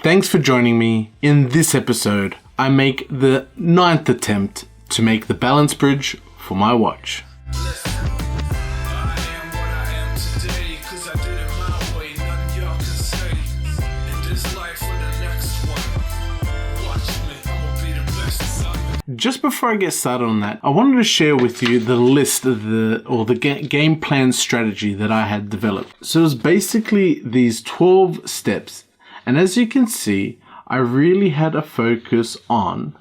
Thanks for joining me. In this episode, I make the 9th attempt to make the balance bridge for my watch. Just before I get started on that, I wanted to share with you the list of the game plan strategy that I had developed. So it was basically these 12 steps. And as you can see, I really had a focus on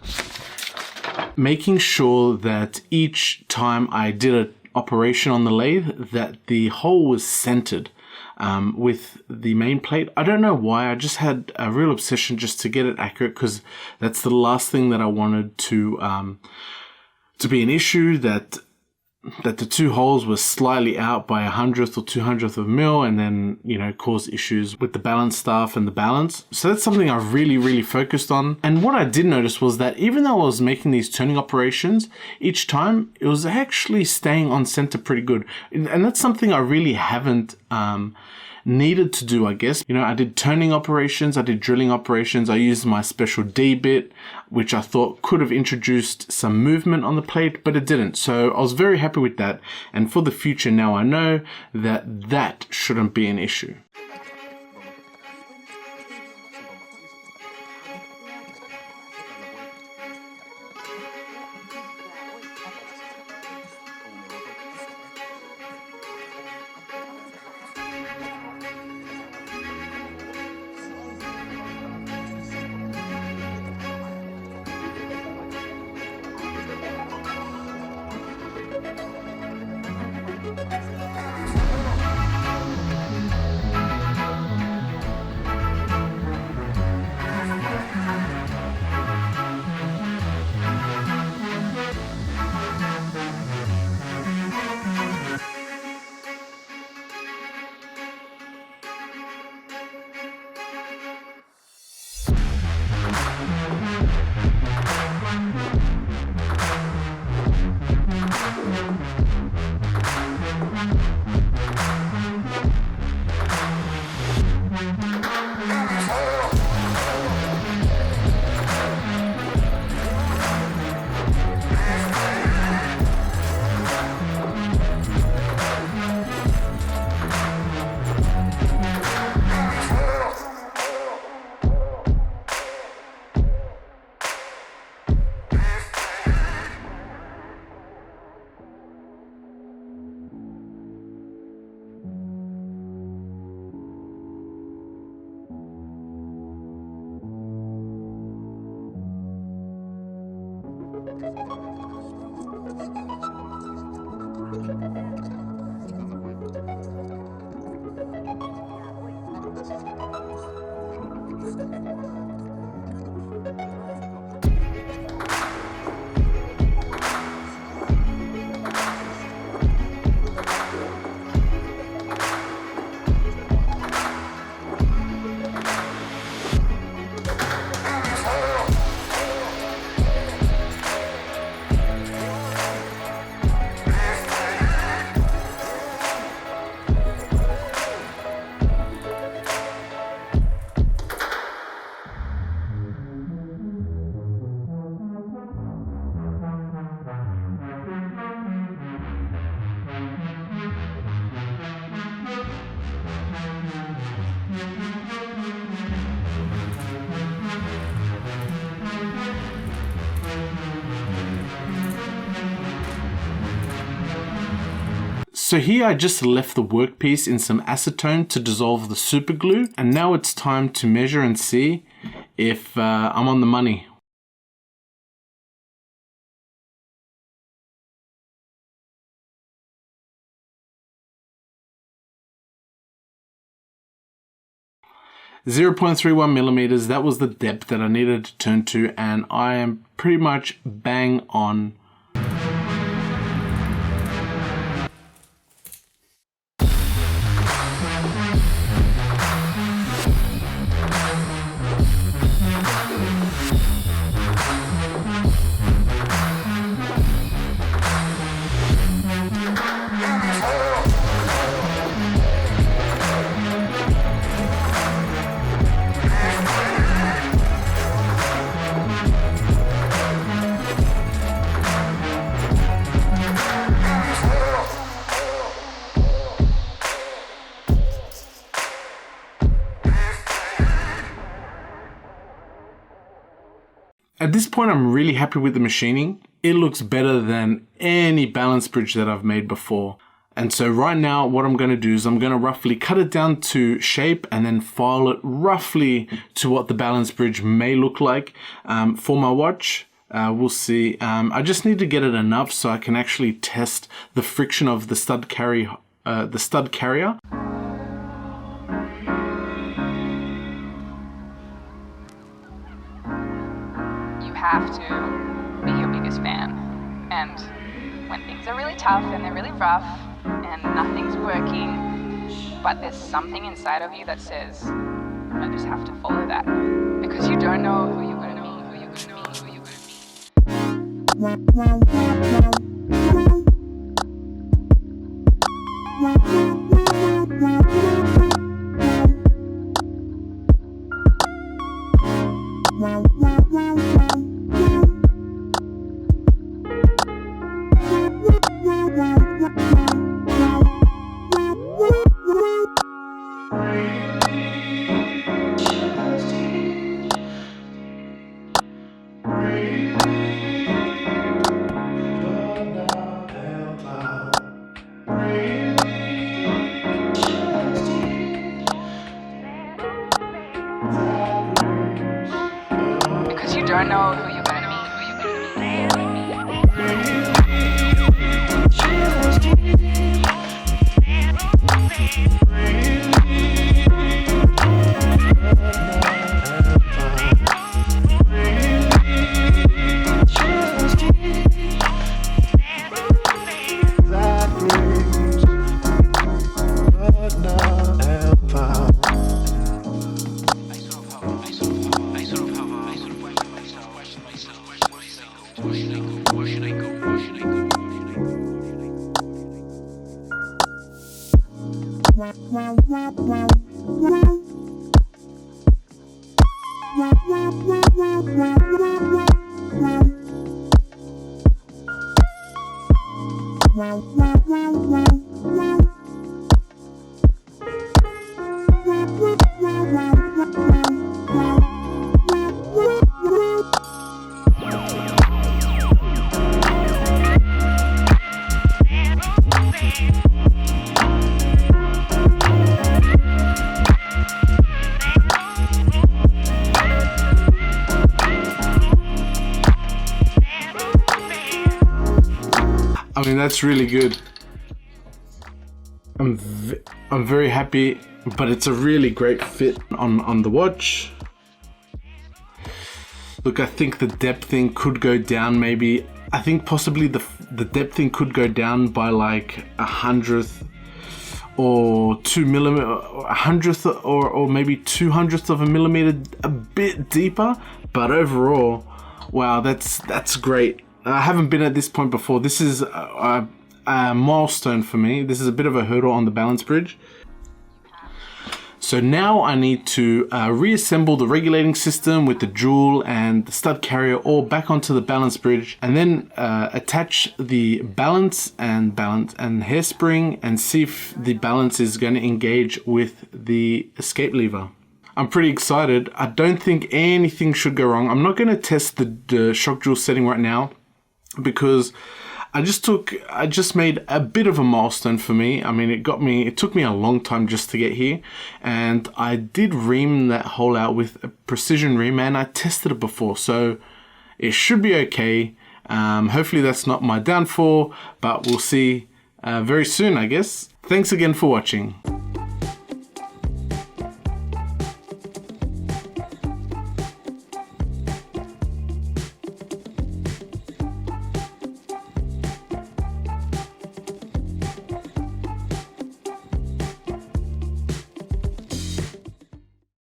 making sure that each time I did an operation on the lathe, that the hole was centered with the main plate. I don't know why, I just had a real obsession just to get it accurate, because that's the last thing that I wanted to be an issue, that the two holes were slightly out by 100th or 200th of a mil, and then, you know, cause issues with the balance staff and the balance. So that's something I really focused on. And what I did notice was that even though I was making these turning operations, each time it was actually staying on center pretty good. And that's something I really haven't needed to do, I guess. You know, I did turning operations, I did drilling operations, I used my special D bit, which I thought could have introduced some movement on the plate, but it didn't. So I was very happy with that. And for the future now, I know that that shouldn't be an issue. So here I just left the workpiece in some acetone to dissolve the super glue, and now it's time to measure and see if I'm on the money. .31 millimeters, that was the depth that I needed to turn to, and I am pretty much bang on. At this point, I'm really happy with the machining. It looks better than any balance bridge that I've made before. And so right now, what I'm going to do is I'm going to roughly cut it down to shape and then file it roughly to what the balance bridge may look like for my watch. We'll see. I just need to get it enough so I can actually test the friction of the stud carrier. You have to be your biggest fan. And when things are really tough and they're really rough and nothing's working, but there's something inside of you that says, I just have to follow that. Because you don't know who you're going to meet, who you're going to meet, who you're going because you don't know who you're going to meet, who you're going to meet. I mean, that's really good. I'm very happy, but it's a really great fit on the watch. Look, I think the depthing could go down maybe. I think possibly the depthing could go down by like 100th or 2 millimeter, 100th or maybe 200th of a millimeter, a bit deeper. But overall, wow, that's great. I haven't been at this point before. This is a milestone for me. This is a bit of a hurdle on the balance bridge. So now I need to reassemble the regulating system with the jewel and the stud carrier all back onto the balance bridge, and then attach the balance and hairspring and see if the balance is going to engage with the escape lever. I'm pretty excited. I don't think anything should go wrong. I'm not going to test the shock jewel setting right now, because I just made a bit of a milestone for me. I mean, it took me a long time just to get here, and I did ream that hole out with a precision ream, and I tested it before, so it should be okay. Hopefully that's not my downfall, but we'll see very soon, I guess. Thanks again for watching.